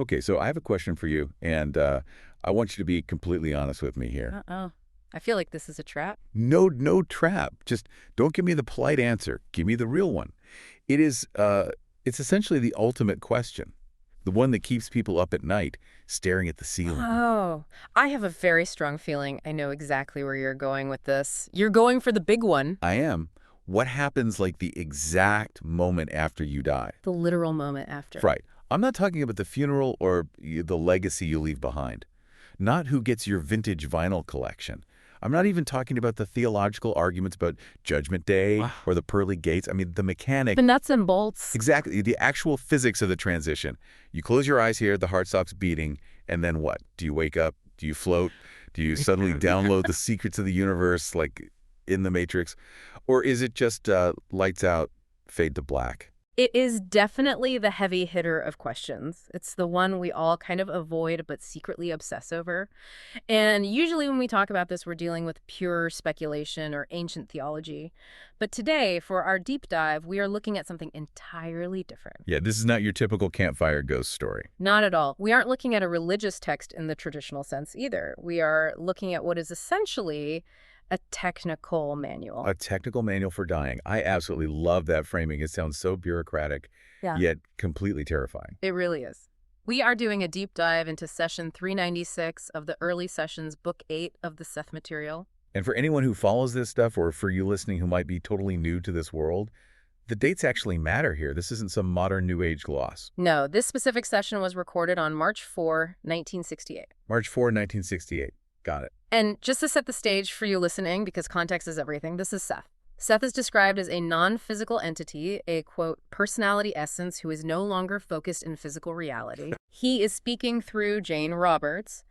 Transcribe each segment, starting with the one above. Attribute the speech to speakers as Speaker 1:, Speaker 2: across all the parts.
Speaker 1: Okay, so I have a question for you, and I want you to be completely honest with me here.
Speaker 2: Uh-oh. I feel like this is a trap.
Speaker 1: No trap. Just don't give me the polite answer. Give me the real one. It is, it's essentially the ultimate question, the one that keeps people up at night, staring at the ceiling.
Speaker 2: Oh, I have a very strong feeling I know exactly where you're going with this. You're going for the big one.
Speaker 1: I am. What happens like the exact moment after you die?
Speaker 2: The literal moment after.
Speaker 1: Right. I'm not talking about the funeral or the legacy you leave behind. Not who gets your vintage vinyl collection. I'm not even talking about the theological arguments about Judgment Day
Speaker 2: Wow.
Speaker 1: or the pearly gates. I mean, the mechanic.
Speaker 2: The nuts and bolts.
Speaker 1: Exactly. The actual physics of the transition. You close your eyes here, the heart stops beating, and then what? Do you wake up? Do you float? Do you suddenly download the secrets of the universe like in the Matrix? Or is it just lights out, fade to black?
Speaker 2: It is definitely the heavy hitter of questions. It's the one we all kind of avoid but secretly obsess over. And usually when we talk about this, we're dealing with pure speculation or ancient theology. But today, for our deep dive, we are looking at something entirely different.
Speaker 1: Yeah, this is not your typical campfire ghost story.
Speaker 2: Not at all. We aren't looking at a religious text in the traditional sense either. We are looking at what is essentially a technical manual.
Speaker 1: A technical manual for dying. I absolutely love that framing. It sounds so bureaucratic,
Speaker 2: Yeah,
Speaker 1: yet completely terrifying.
Speaker 2: it really is. We are doing a deep dive into session 396 of the early sessions, book 8 of the Seth Material.
Speaker 1: And for anyone who follows this stuff, or for you listening who might be totally new to this world, the dates actually matter here. This isn't some modern New Age gloss.
Speaker 2: No, this specific session was recorded on March 4, 1968.
Speaker 1: March 4, 1968. Got it.
Speaker 2: And just to set the stage for you listening, because context is everything, this is Seth. Seth is described as a non-physical entity, a, quote, personality essence who is no longer focused in physical reality. He is speaking through Jane Roberts,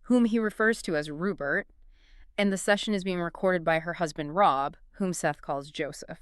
Speaker 2: whom he refers to as Ruburt, and the session is being recorded by her husband Rob, whom Seth calls Joseph.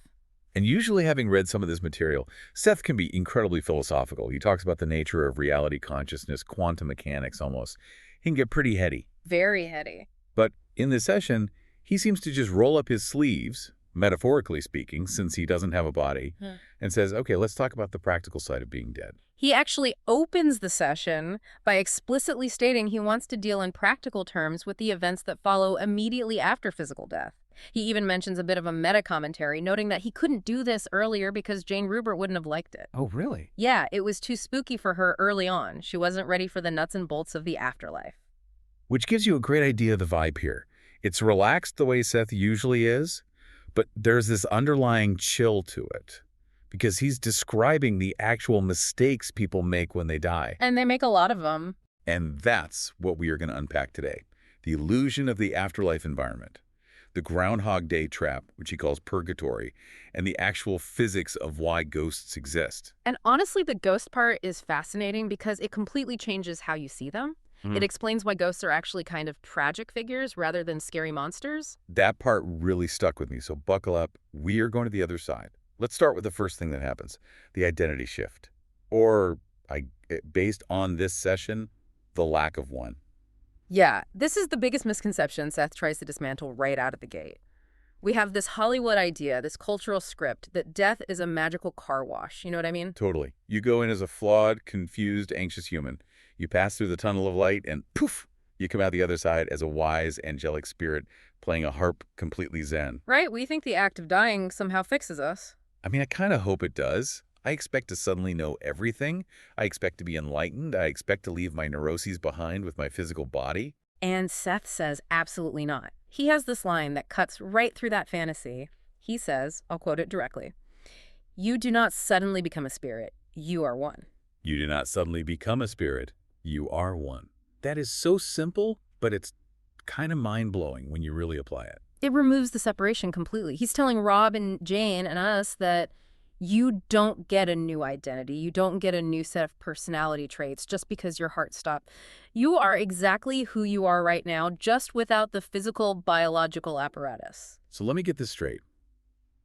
Speaker 1: And usually, having read some of this material, Seth can be incredibly philosophical. He talks about the nature of reality consciousness, quantum mechanics almost. He can get pretty heady.
Speaker 2: Very heady.
Speaker 1: But in this session, he seems to just roll up his sleeves, metaphorically speaking, since he doesn't have a body, and says, okay, let's talk about the practical side of being dead.
Speaker 2: He actually opens the session by explicitly stating he wants to deal in practical terms with the events that follow immediately after physical death. He even mentions a bit of a meta-commentary, noting that he couldn't do this earlier because Jane Ruburt wouldn't have liked it.
Speaker 1: Oh, really?
Speaker 2: Yeah, it was too spooky for her early on. She wasn't ready for the nuts and bolts of the afterlife.
Speaker 1: Which gives you a great idea of the vibe here. It's relaxed the way Seth usually is, but there's this underlying chill to it because he's describing the actual mistakes people make when they die.
Speaker 2: And they make a lot of them.
Speaker 1: And that's what we are going to unpack today. The illusion of the afterlife environment, the Groundhog Day trap, which he calls purgatory, and the actual physics of why ghosts exist.
Speaker 2: And honestly, the ghost part is fascinating because it completely changes how you see them. It explains why ghosts are actually kind of tragic figures rather than scary monsters.
Speaker 1: That part really stuck with me, so buckle up. We are going to the other side. Let's start with the first thing that happens, the identity shift. Or, based on this session, the lack of one.
Speaker 2: Yeah, this is the biggest misconception Seth tries to dismantle right out of the gate. We have this Hollywood idea, this cultural script, that death is a magical car wash. You know what I mean?
Speaker 1: Totally. You go in as a flawed, confused, anxious human. You pass through the tunnel of light and poof, you come out the other side as a wise, angelic spirit playing a harp completely zen.
Speaker 2: Right? We think the act of dying somehow fixes us.
Speaker 1: I mean, I kind of hope it does. I expect to suddenly know everything. I expect to be enlightened. I expect to leave my neuroses behind with my physical body.
Speaker 2: And Seth says absolutely not. He has this line that cuts right through that fantasy. He says, I'll quote it directly, "You do not suddenly become a spirit. You are one."
Speaker 1: You do not suddenly become a spirit. You are one. That is so simple, but it's kind of mind-blowing when you really apply it.
Speaker 2: It removes the separation completely. He's telling Rob and Jane and us that you don't get a new identity. You don't get a new set of personality traits just because your heart stopped. You are exactly who you are right now, just without the physical, biological apparatus.
Speaker 1: So let me get this straight.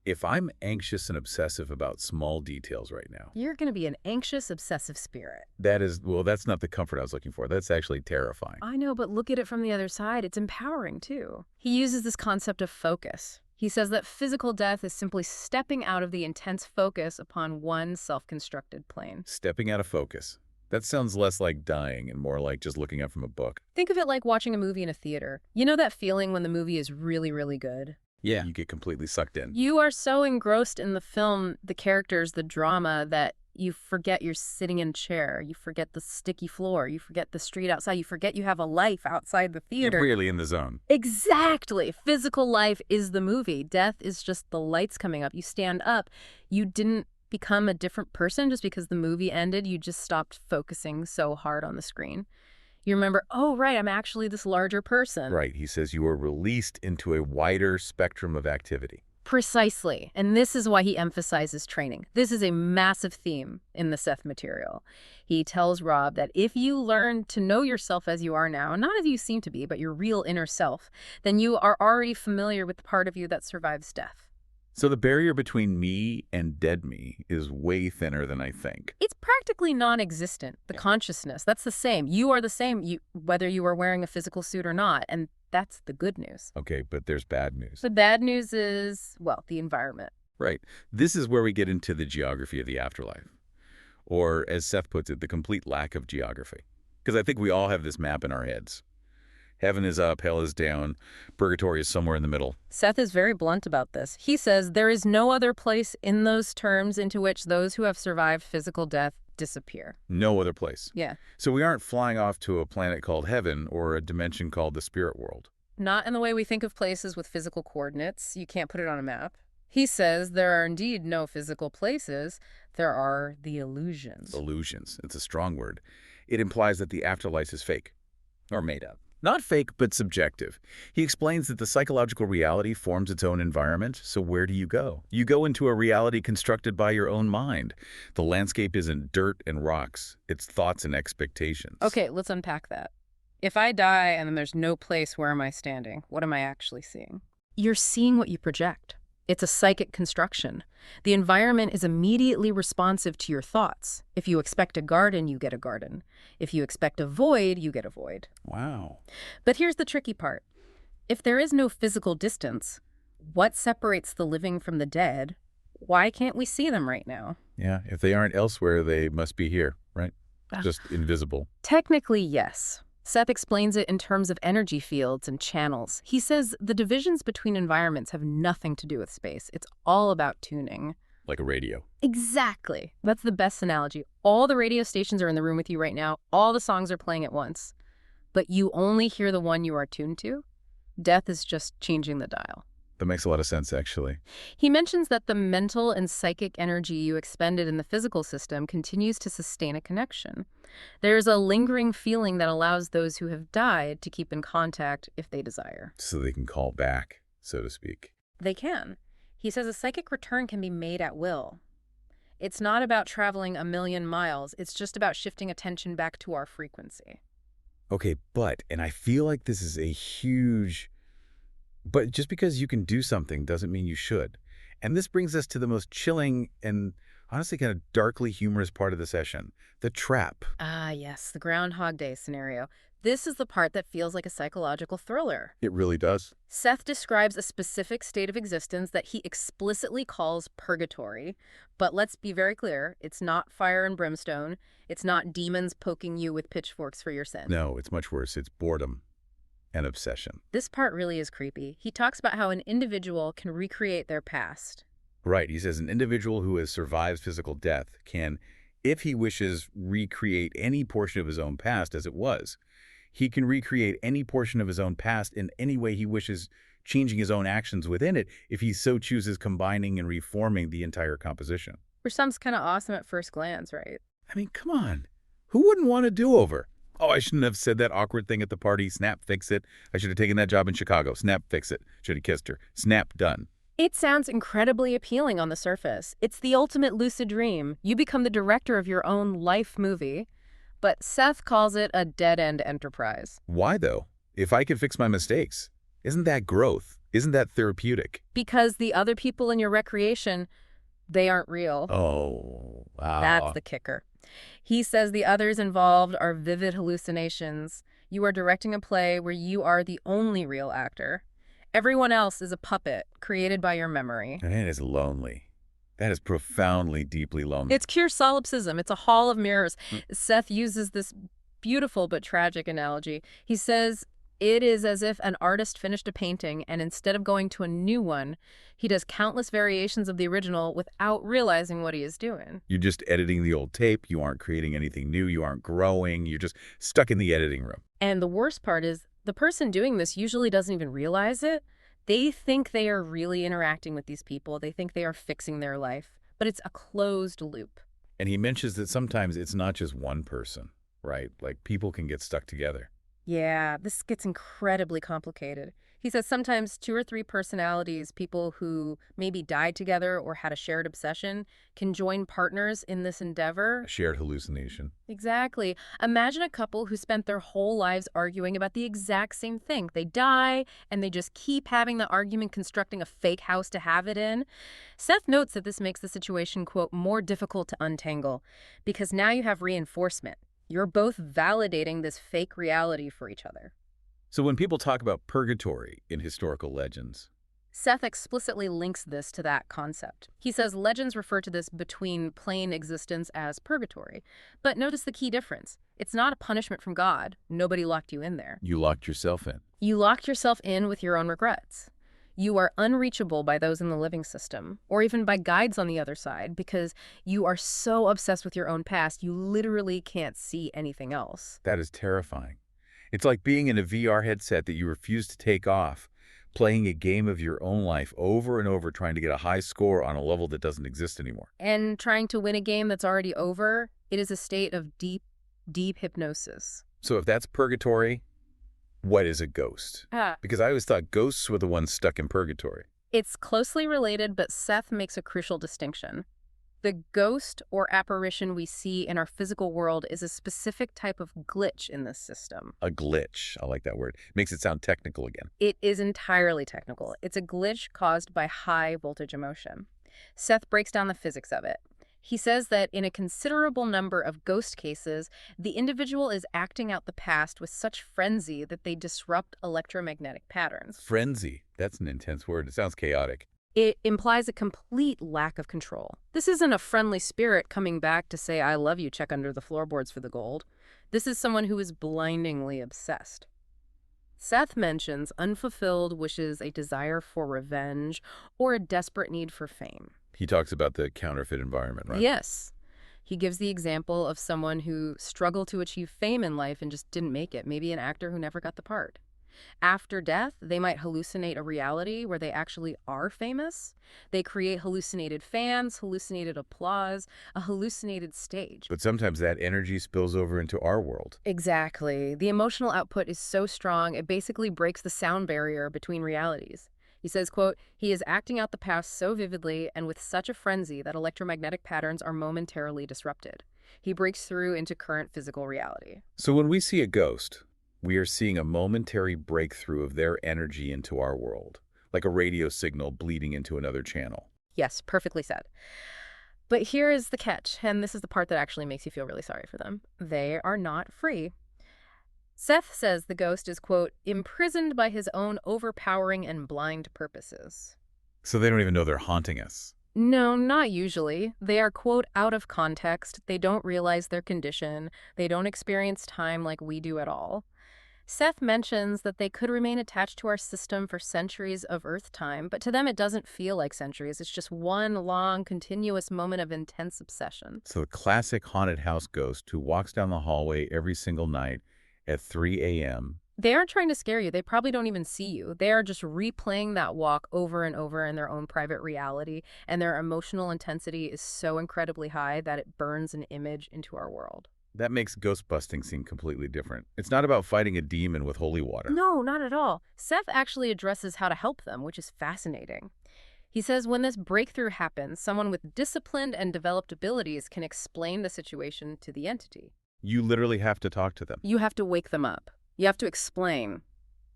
Speaker 1: If I'm anxious and obsessive about small details right now,
Speaker 2: You're going to be an anxious, obsessive spirit.
Speaker 1: that's not the comfort I was looking for. That's actually terrifying.
Speaker 2: I know, but look at it from the other side. It's empowering, too. He uses this concept of focus. He says that physical death is simply stepping out of the intense focus upon one self-constructed plane.
Speaker 1: Stepping out of focus. That sounds less like dying and more like just looking up from a book.
Speaker 2: Think of it like watching a movie in a theater. You know that feeling when the movie is really, really good?
Speaker 1: Yeah. You get completely sucked in.
Speaker 2: You are so engrossed in the film, the characters, the drama, that you forget you're sitting in a chair. You forget the sticky floor. You forget the street outside. You forget you have a life outside the theater.
Speaker 1: You're really in the zone.
Speaker 2: Exactly. Physical life is the movie. Death is just the lights coming up. You stand up. You didn't become a different person just because the movie ended. You just stopped focusing so hard on the screen. You remember, oh, right, I'm actually this larger person.
Speaker 1: Right. He says you are released into a wider spectrum of activity.
Speaker 2: Precisely. And this is why he emphasizes training. This is a massive theme in the Seth Material. He tells Rob that if you learn to know yourself as you are now, not as you seem to be, but your real inner self, then you are already familiar with the part of you that survives death.
Speaker 1: So the barrier between me and dead me is way thinner than I think.
Speaker 2: It's practically non-existent. The consciousness, that's the same. You are the same, whether you are wearing a physical suit or not. And that's the good news.
Speaker 1: Okay, but there's bad news.
Speaker 2: The bad news is, well, the environment.
Speaker 1: Right. This is where we get into the geography of the afterlife. Or, as Seth puts it, the complete lack of geography. Because I think we all have this map in our heads. Heaven is up, hell is down, purgatory is somewhere in the middle.
Speaker 2: Seth is very blunt about this. He says there is no other place in those terms into which those who have survived physical death disappear.
Speaker 1: No other place.
Speaker 2: Yeah.
Speaker 1: So we aren't flying off to a planet called heaven or a dimension called the spirit world.
Speaker 2: Not in the way we think of places with physical coordinates. You can't put it on a map. He says there are indeed no physical places. There are the illusions.
Speaker 1: Illusions. It's a strong word. It implies that the afterlife is fake or made up. Not fake, but subjective. He explains that the psychological reality forms its own environment, so where do you go? You go into a reality constructed by your own mind. The landscape isn't dirt and rocks. It's thoughts and expectations.
Speaker 2: Okay, let's unpack that. If I die and then there's no place, where am I standing? What am I actually seeing? You're seeing what you project. It's a psychic construction. The environment is immediately responsive to your thoughts. If you expect a garden, you get a garden. If you expect a void, you get a void.
Speaker 1: Wow.
Speaker 2: But here's the tricky part. If there is no physical distance, what separates the living from the dead? Why can't we see them right now?
Speaker 1: Yeah, if they aren't elsewhere, they must be here, right? Just invisible.
Speaker 2: Technically, yes. Seth explains it in terms of energy fields and channels. He says the divisions between environments have nothing to do with space. It's all about tuning.
Speaker 1: Like a radio.
Speaker 2: Exactly. That's the best analogy. All the radio stations are in the room with you right now. All the songs are playing at once. But you only hear the one you are tuned to. Death is just changing the dial.
Speaker 1: That makes a lot of sense, actually.
Speaker 2: He mentions that the mental and psychic energy you expended in the physical system continues to sustain a connection. There's a lingering feeling that allows those who have died to keep in contact if they desire.
Speaker 1: So they can call back, so to speak.
Speaker 2: They can. He says a psychic return can be made at will. It's not about traveling 1,000,000 miles. It's just about shifting attention back to our frequency.
Speaker 1: Okay, and I feel like this is a huge... But just because you can do something doesn't mean you should. And this brings us to the most chilling and honestly kind of darkly humorous part of the session, the trap.
Speaker 2: Ah, yes, the Groundhog Day scenario. This is the part that feels like a psychological thriller.
Speaker 1: It really does.
Speaker 2: Seth describes a specific state of existence that he explicitly calls purgatory. But let's be very clear, it's not fire and brimstone. It's not demons poking you with pitchforks for your sin.
Speaker 1: No, it's much worse. It's boredom and obsession.
Speaker 2: This part really is creepy. He talks about how an individual can recreate their past.
Speaker 1: Right. He says an individual who has survived physical death can, if he wishes, recreate any portion of his own past as it was. He can recreate any portion of his own past in any way he wishes, changing his own actions within it if he so chooses, combining and reforming the entire composition.
Speaker 2: Which sounds kind of awesome at first glance, right?
Speaker 1: I mean, come on. Who wouldn't want a do-over? Oh, I shouldn't have said that awkward thing at the party. Snap, fix it. I should have taken that job in Chicago. Snap, fix it. Should have kissed her. Snap, done.
Speaker 2: It sounds incredibly appealing on the surface. It's the ultimate lucid dream. You become the director of your own life movie. But Seth calls it a dead-end enterprise.
Speaker 1: Why, though? If I could fix my mistakes, isn't that growth? Isn't that therapeutic?
Speaker 2: Because the other people in your recreation, they aren't real.
Speaker 1: Oh, wow.
Speaker 2: That's the kicker. He says the others involved are vivid hallucinations. You are directing a play where you are the only real actor. Everyone else is a puppet created by your memory.
Speaker 1: And it is lonely. That is profoundly, deeply lonely.
Speaker 2: It's pure solipsism. It's a hall of mirrors.
Speaker 1: Mm.
Speaker 2: Seth uses this beautiful but tragic analogy. He says it is as if an artist finished a painting and instead of going to a new one, he does countless variations of the original without realizing what he is doing.
Speaker 1: You're just editing the old tape. You aren't creating anything new. You aren't growing. You're just stuck in the editing room.
Speaker 2: And the worst part is the person doing this usually doesn't even realize it. They think they are really interacting with these people. They think they are fixing their life, but it's a closed loop.
Speaker 1: And he mentions that sometimes it's not just one person, right? Like people can get stuck together.
Speaker 2: Yeah, this gets incredibly complicated. He says sometimes 2 or 3 personalities, people who maybe died together or had a shared obsession, can join partners in this endeavor.
Speaker 1: A shared hallucination.
Speaker 2: Exactly. Imagine a couple who spent their whole lives arguing about the exact same thing. They die, and they just keep having the argument, constructing a fake house to have it in. Seth notes that this makes the situation, quote, more difficult to untangle, because now you have reinforcement. You're both validating this fake reality for each other.
Speaker 1: So when people talk about purgatory in historical legends,
Speaker 2: Seth explicitly links this to that concept. He says legends refer to this between plane existence as purgatory. But notice the key difference. It's not a punishment from God. Nobody locked you in there.
Speaker 1: you locked yourself in.
Speaker 2: You locked yourself in with your own regrets. You are unreachable by those in the living system, or even by guides on the other side, because you are so obsessed with your own past, you literally can't see anything else.
Speaker 1: That is terrifying. It's like being in a VR headset that you refuse to take off, playing a game of your own life over and over, trying to get a high score on a level that doesn't exist anymore.
Speaker 2: And trying to win a game that's already over, it is a state of deep, deep hypnosis.
Speaker 1: So if that's purgatory, what is a ghost? Because I always thought ghosts were the ones stuck in purgatory.
Speaker 2: It's closely related, but Seth makes a crucial distinction. The ghost or apparition we see in our physical world is a specific type of glitch in this system.
Speaker 1: A glitch. I like that word. Makes it sound technical again.
Speaker 2: It is entirely technical. It's a glitch caused by high voltage emotion. Seth breaks down the physics of it. He says that in a considerable number of ghost cases, the individual is acting out the past with such frenzy that they disrupt electromagnetic patterns.
Speaker 1: Frenzy. That's an intense word. It sounds chaotic.
Speaker 2: It implies a complete lack of control. This isn't a friendly spirit coming back to say, I love you, check under the floorboards for the gold. This is someone who is blindingly obsessed. Seth mentions unfulfilled wishes, a desire for revenge, or a desperate need for fame.
Speaker 1: He talks about the counterfeit environment, right?
Speaker 2: Yes. He gives the example of someone who struggled to achieve fame in life and just didn't make it, maybe an actor who never got the part. After death, they might hallucinate a reality where they actually are famous. They create hallucinated fans, hallucinated applause, a hallucinated stage.
Speaker 1: But sometimes that energy spills over into our world.
Speaker 2: Exactly. The emotional output is so strong, it basically breaks the sound barrier between realities. He says, quote, he is acting out the past so vividly and with such a frenzy that electromagnetic patterns are momentarily disrupted. He breaks through into current physical reality.
Speaker 1: So when we see a ghost, we are seeing a momentary breakthrough of their energy into our world, like a radio signal bleeding into another channel.
Speaker 2: Yes, perfectly said. But here is the catch, and this is the part that actually makes you feel really sorry for them. They are not free. Seth says the ghost is, quote, imprisoned by his own overpowering and blind purposes.
Speaker 1: So they don't even know they're haunting us.
Speaker 2: No, not usually. They are, quote, out of context. They don't realize their condition. They don't experience time like we do at all. Seth mentions that they could remain attached to our system for centuries of Earth time, but to them it doesn't feel like centuries. It's just one long, continuous moment of intense obsession.
Speaker 1: So the classic haunted house ghost who walks down the hallway every single night at 3 a.m.
Speaker 2: They aren't trying to scare you. They probably don't even see you. They are just replaying that walk over and over in their own private reality, and their emotional intensity is so incredibly high that it burns an image into our world.
Speaker 1: That makes ghost busting seem completely different. It's not about fighting a demon with holy water.
Speaker 2: No, not at all. Seth actually addresses how to help them, which is fascinating. He says when this breakthrough happens, someone with disciplined and developed abilities can explain the situation to the entity.
Speaker 1: You literally have to talk to them.
Speaker 2: You have to wake them up. You have to explain,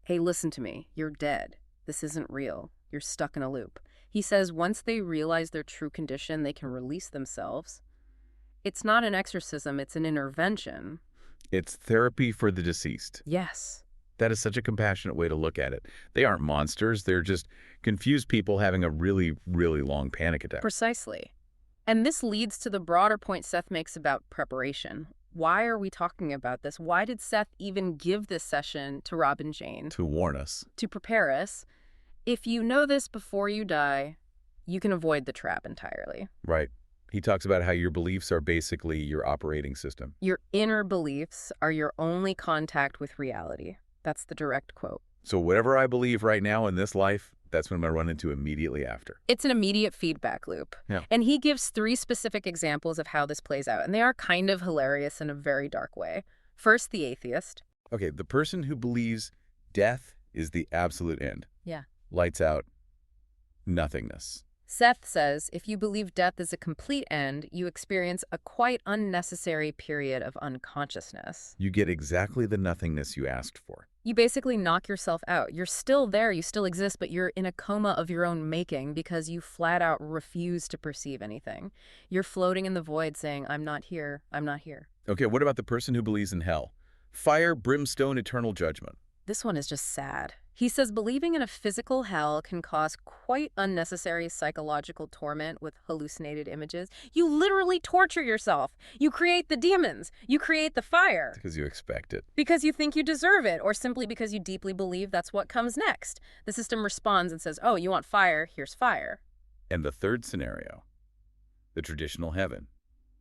Speaker 2: hey, listen to me. You're dead. This isn't real. You're stuck in a loop. He says once they realize their true condition, they can release themselves. It's not an exorcism, it's an intervention.
Speaker 1: It's therapy for the deceased.
Speaker 2: Yes.
Speaker 1: That is such a compassionate way to look at it. They aren't monsters. They're just confused people having a really, really long panic attack.
Speaker 2: Precisely. And this leads to the broader point Seth makes about preparation. Why are we talking about this? Why did Seth even give this session to Rob and Jane?
Speaker 1: To warn us.
Speaker 2: To prepare us. If you know this before you die, you can avoid the trap entirely.
Speaker 1: Right. He talks about how your beliefs are basically your operating system.
Speaker 2: Your inner beliefs are your only contact with reality. That's the direct quote.
Speaker 1: So whatever I believe right now in this life, that's what I'm going to run into immediately after.
Speaker 2: It's an immediate feedback loop.
Speaker 1: Yeah.
Speaker 2: And he gives 3 specific examples of how this plays out, and they are kind of hilarious in a very dark way. First, the atheist.
Speaker 1: Okay, the person who believes death is the absolute end.
Speaker 2: Yeah.
Speaker 1: Lights out, nothingness.
Speaker 2: Seth says if you believe death is a complete end, you experience a quite unnecessary period of unconsciousness.
Speaker 1: You get exactly the nothingness you asked for.
Speaker 2: You basically knock yourself out. You're still there, you still exist, but you're in a coma of your own making because you flat out refuse to perceive anything. You're floating in the void saying, I'm not here, I'm not here.
Speaker 1: Okay, what about the person who believes in hell? Fire, brimstone, eternal judgment.
Speaker 2: This one is just sad. He says believing in a physical hell can cause quite unnecessary psychological torment with hallucinated images. You literally torture yourself. You create the demons. You create the fire.
Speaker 1: Because you expect it.
Speaker 2: Because you think you deserve it, or simply because you deeply believe that's what comes next. The system responds and says, oh, you want fire? Here's fire.
Speaker 1: And the third scenario, the traditional heaven,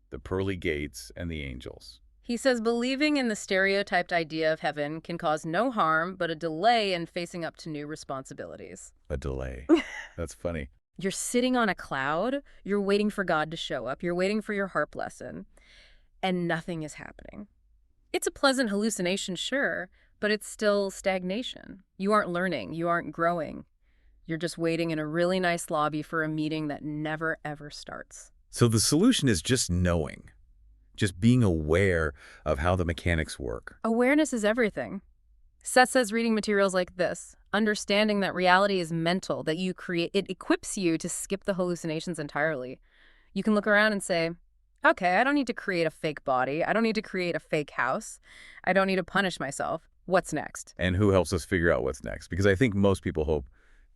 Speaker 1: the pearly gates and the angels.
Speaker 2: He says believing in the stereotyped idea of heaven can cause no harm, but a delay in facing up to new responsibilities.
Speaker 1: A delay. That's funny.
Speaker 2: You're sitting on a cloud, you're waiting for God to show up, you're waiting for your harp lesson, and nothing is happening. It's a pleasant hallucination, sure, but it's still stagnation. You aren't learning, you aren't growing. You're just waiting in a really nice lobby for a meeting that never, ever starts.
Speaker 1: So the solution is just knowing. Just being aware of how the mechanics work.
Speaker 2: Awareness is everything. Seth says reading materials like this, understanding that reality is mental, that you create, it equips you to skip the hallucinations entirely. You can look around and say, okay, I don't need to create a fake body. I don't need to create a fake house. I don't need to punish myself. What's next?
Speaker 1: And who helps us figure out what's next? Because I think most people hope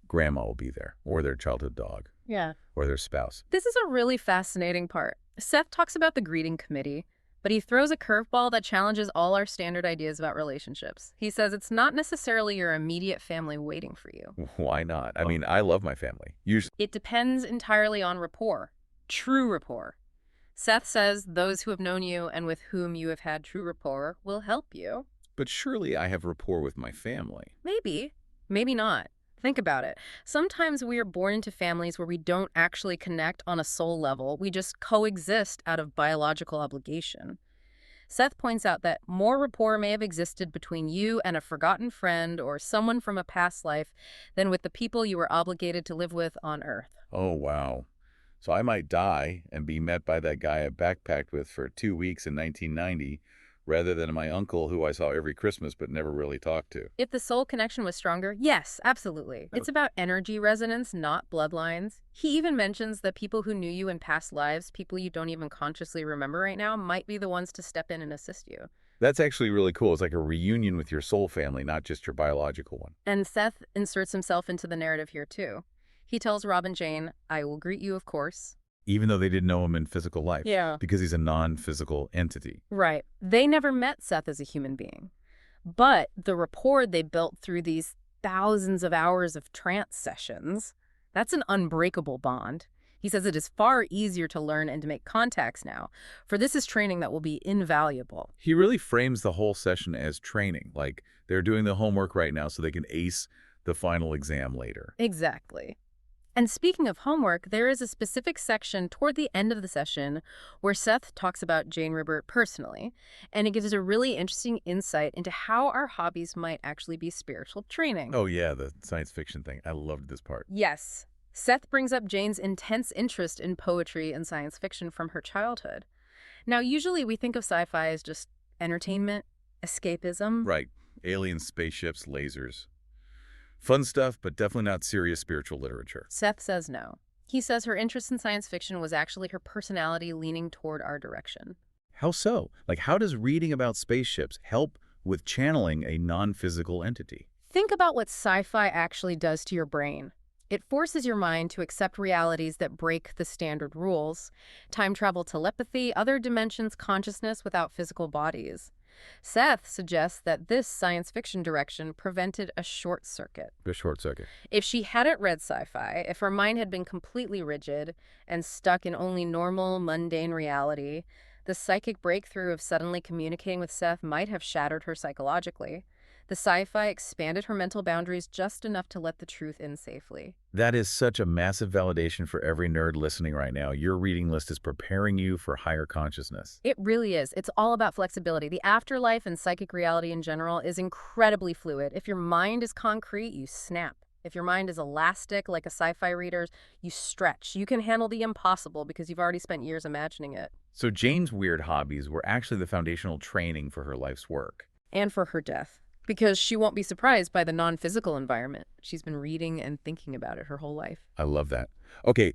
Speaker 1: grandma will be there, or their childhood dog,
Speaker 2: Yeah.
Speaker 1: or their spouse.
Speaker 2: This is a really fascinating part. Seth talks about the greeting committee, but he throws a curveball that challenges all our standard ideas about relationships. He says it's not necessarily your immediate family waiting for you.
Speaker 1: Why not? I mean, I love my family. Usually.
Speaker 2: It depends entirely on rapport, true rapport. Seth says those who have known you and with whom you have had true rapport will help you.
Speaker 1: But surely I have rapport with my family.
Speaker 2: Maybe, maybe not. Think about it. Sometimes we are born into families where we don't actually connect on a soul level. We just coexist out of biological obligation. Seth points out that more rapport may have existed between you and a forgotten friend or someone from a past life than with the people you were obligated to live with on Earth.
Speaker 1: Oh, wow. So I might die and be met by that guy I backpacked with for 2 weeks in 1990, rather than my uncle who I saw every Christmas but never really talked to.
Speaker 2: If the soul connection was stronger, yes, absolutely. It's about energy resonance, not bloodlines. He even mentions that people who knew you in past lives, people you don't even consciously remember right now, might be the ones to step in and assist you.
Speaker 1: That's actually really cool. It's like a reunion with your soul family, not just your biological one.
Speaker 2: And Seth inserts himself into the narrative here too. He tells Rob and Jane, I will greet you, of course.
Speaker 1: Even though they didn't know him in physical life.
Speaker 2: Yeah.
Speaker 1: Because he's a non-physical entity.
Speaker 2: Right. They never met Seth as a human being. But the rapport they built through these thousands of hours of trance sessions, that's an unbreakable bond. He says it is far easier to learn and to make contacts now, for this is training that will be invaluable.
Speaker 1: He really frames the whole session as training, like they're doing the homework right now so they can ace the final exam later.
Speaker 2: Exactly. And speaking of homework, there is a specific section toward the end of the session where Seth talks about Jane Ruburt personally, and it gives a really interesting insight into how our hobbies might actually be spiritual training.
Speaker 1: Oh yeah, the science fiction thing. I loved this part.
Speaker 2: Yes. Seth brings up Jane's intense interest in poetry and science fiction from her childhood. Now, usually we think of sci-fi as just entertainment, escapism.
Speaker 1: Right. Aliens, spaceships, lasers. Fun stuff, but definitely not serious spiritual literature.
Speaker 2: Seth says no. He says her interest in science fiction was actually her personality leaning toward our direction.
Speaker 1: How so? Like, how does reading about spaceships help with channeling a non-physical entity.
Speaker 2: Think about what sci-fi actually does to your brain. It forces your mind to accept realities that break the standard rules: time travel, telepathy, other dimensions, consciousness without physical bodies. Seth suggests that this science fiction direction prevented a short circuit.
Speaker 1: A short circuit.
Speaker 2: If she hadn't read sci-fi, if her mind had been completely rigid and stuck in only normal, mundane reality, the psychic breakthrough of suddenly communicating with Seth might have shattered her psychologically. The sci-fi expanded her mental boundaries just enough to let the truth in safely.
Speaker 1: That is such a massive validation for every nerd listening right now. Your reading list is preparing you for higher consciousness.
Speaker 2: It really is. It's all about flexibility. The afterlife and psychic reality in general is incredibly fluid. If your mind is concrete, you snap. If your mind is elastic, like a sci-fi reader's, you stretch. You can handle the impossible because you've already spent years imagining it.
Speaker 1: So Jane's weird hobbies were actually the foundational training for her life's work.
Speaker 2: And for her death. Because she won't be surprised by the non-physical environment. She's been reading and thinking about it her whole life.
Speaker 1: I love that. Okay,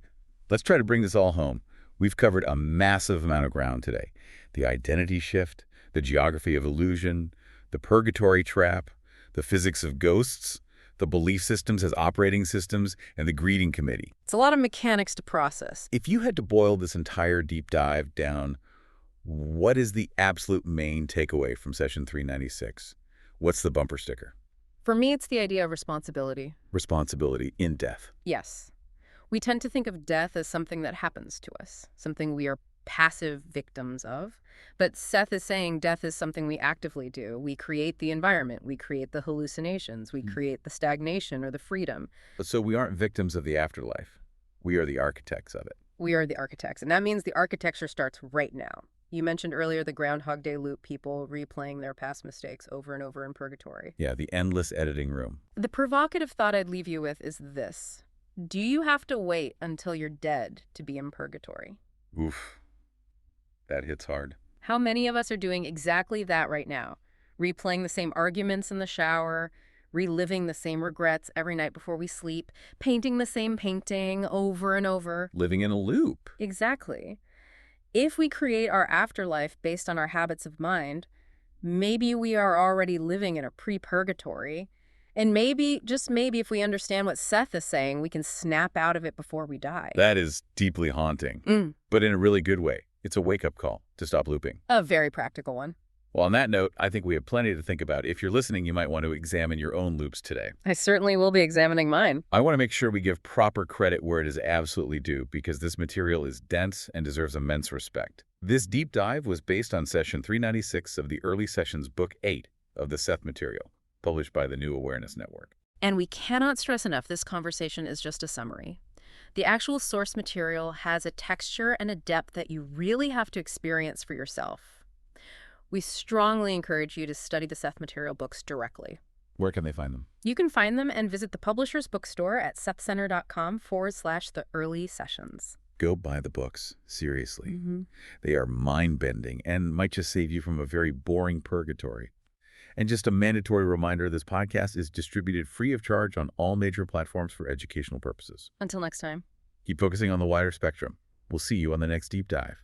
Speaker 1: let's try to bring this all home. We've covered a massive amount of ground today. The identity shift, the geography of illusion, the purgatory trap, the physics of ghosts, the belief systems as operating systems, and the greeting committee.
Speaker 2: It's a lot of mechanics to process.
Speaker 1: If you had to boil this entire deep dive down, what is the absolute main takeaway from session 396? What's the bumper sticker?
Speaker 2: For me, it's the idea of responsibility.
Speaker 1: Responsibility in death.
Speaker 2: Yes. We tend to think of death as something that happens to us, something we are passive victims of. But Seth is saying death is something we actively do. We create the environment. We create the hallucinations. We create the stagnation or the freedom.
Speaker 1: So we aren't victims of the afterlife. We are the architects of it.
Speaker 2: We are the architects. And that means the architecture starts right now. You mentioned earlier the Groundhog Day loop, people replaying their past mistakes over and over in purgatory.
Speaker 1: Yeah, the endless editing room.
Speaker 2: The provocative thought I'd leave you with is this. Do you have to wait until you're dead to be in purgatory?
Speaker 1: Oof. That hits hard.
Speaker 2: How many of us are doing exactly that right now? Replaying the same arguments in the shower, reliving the same regrets every night before we sleep, painting the same painting over and over.
Speaker 1: Living in a loop.
Speaker 2: Exactly. If we create our afterlife based on our habits of mind, maybe we are already living in a pre-purgatory. And maybe, just maybe, if we understand what Seth is saying, we can snap out of it before we die.
Speaker 1: That is deeply haunting, but in a really good way. It's a wake-up call to stop looping.
Speaker 2: A very practical one.
Speaker 1: Well, on that note, I think we have plenty to think about. If you're listening, you might want to examine your own loops today.
Speaker 2: I certainly will be examining mine.
Speaker 1: I want to make sure we give proper credit where it is absolutely due, because this material is dense and deserves immense respect. This deep dive was based on session 396 of the Early Sessions Book 8 of the Seth Material, published by the New Awareness Network.
Speaker 2: And we cannot stress enough, this conversation is just a summary. The actual source material has a texture and a depth that you really have to experience for yourself. We strongly encourage you to study the Seth Material books directly.
Speaker 1: Where can they find them?
Speaker 2: You can find them and visit the publisher's bookstore at sethcenter.com/the early sessions.
Speaker 1: Go buy the books, seriously.
Speaker 2: Mm-hmm.
Speaker 1: They are mind-bending and might just save you from a very boring purgatory. And just a mandatory reminder, this podcast is distributed free of charge on all major platforms for educational purposes.
Speaker 2: Until next time.
Speaker 1: Keep focusing on the wider spectrum. We'll see you on the next deep dive.